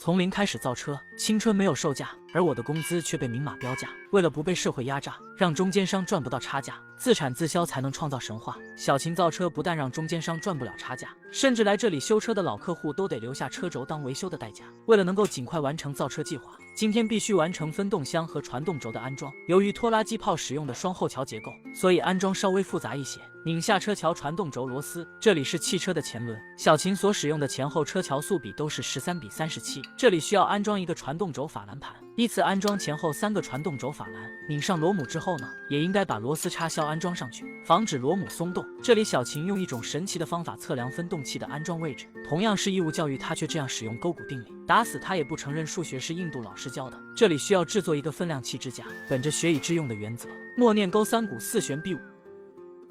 从零开始造车，青春没有售价，而我的工资却被明码标价。为了不被社会压榨，让中间商赚不到差价，自产自销才能创造神话。小秦造车不但让中间商赚不了差价，甚至来这里修车的老客户都得留下车轴当维修的代价。为了能够尽快完成造车计划，今天必须完成分动箱和传动轴的安装。由于拖拉机炮使用的双后桥结构，所以安装稍微复杂一些。拧下车桥传动轴螺丝，这里是汽车的前轮。小秦所使用的前后车桥速比都是13:37，这里需要安装一个传动轴法兰盘，依次安装前后3个传动轴法兰。拧上螺母之后呢，也应该把螺丝插销安装上去，防止螺母松动。这里小秦用一种神奇的方法测量分动器的安装位置，同样是义务教育，他却这样使用勾股定理，打死他也不承认数学是印度老师教的。这里需要制作一个分量器支架，本着学以致用的原则，默念勾3股4旋 B5，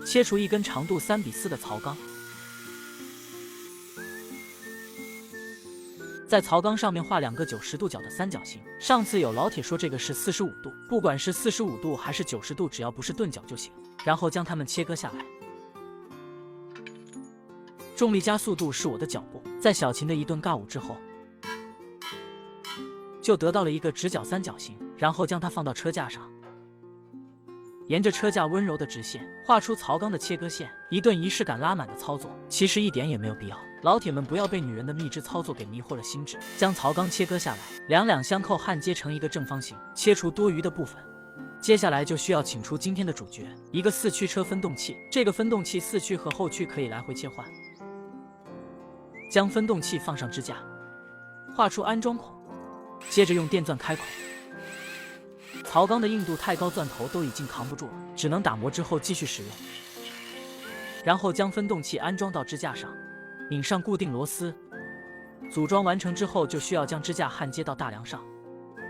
切除一根长度3:4的槽钢，在槽钢上面画2个90度角的三角形。上次有老铁说这个是45度，不管是45度还是90度，只要不是钝角就行。然后将它们切割下来。重力加速度是我的脚步，在小秦的一顿尬舞之后，就得到了一个直角三角形，然后将它放到车架上。沿着车架温柔的直线画出槽钢的切割线，一顿仪式感拉满的操作，其实一点也没有必要。老铁们不要被女人的秘制操作给迷惑了心智。将槽钢切割下来，两两相扣焊接成一个正方形，切除多余的部分。接下来就需要请出今天的主角，一个4驱车分动器。这个分动器4驱和后驱可以来回切换。将分动器放上支架，画出安装孔，接着用电钻开孔。槽钢的硬度太高，钻头都已经扛不住了，只能打磨之后继续使用。然后将分动器安装到支架上，拧上固定螺丝。组装完成之后，就需要将支架焊接到大梁上。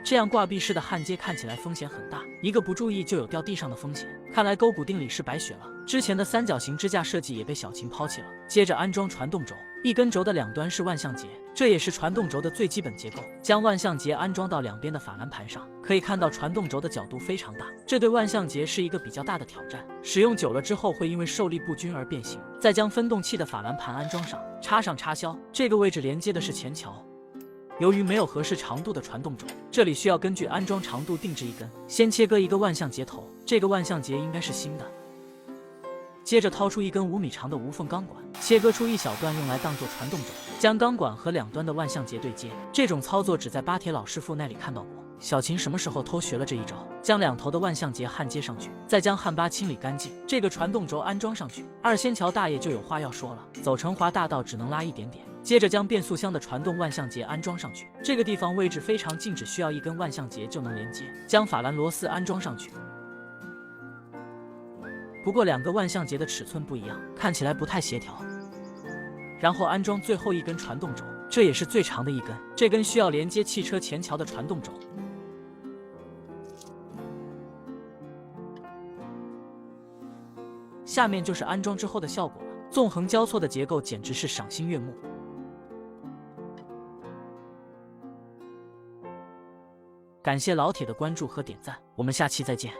这样挂壁式的焊接看起来风险很大，一个不注意就有掉地上的风险。看来勾股定理是白学了，之前的三角形支架设计也被小秦抛弃了。接着安装传动轴，一根轴的两端是万向节，这也是传动轴的最基本结构。将万向节安装到两边的法兰盘上，可以看到传动轴的角度非常大，这对万向节是一个比较大的挑战。使用久了之后会因为受力不均而变形。再将分动器的法兰盘安装上，插上插销，这个位置连接的是前桥。由于没有合适长度的传动轴，这里需要根据安装长度定制一根。先切割一个万向节头，这个万向节应该是新的。接着掏出一根5米长的无缝钢管，切割出一小段用来当做传动轴，将钢管和两端的万向节对接。这种操作只在巴铁老师傅那里看到过。小秦什么时候偷学了这一招？将两头的万向节焊接上去，再将焊巴清理干净，这个传动轴安装上去。二仙桥大爷就有话要说了，走成华大道只能拉一点点。接着将变速箱的传动万向节安装上去，这个地方位置非常近，只需要一根万向节就能连接。将法兰螺丝安装上去，不过两个万向节的尺寸不一样，看起来不太协调。然后安装最后一根传动轴，这也是最长的一根，这根需要连接汽车前桥的传动轴。下面就是安装之后的效果了，纵横交错的结构简直是赏心悦目。感谢老铁的关注和点赞，我们下期再见。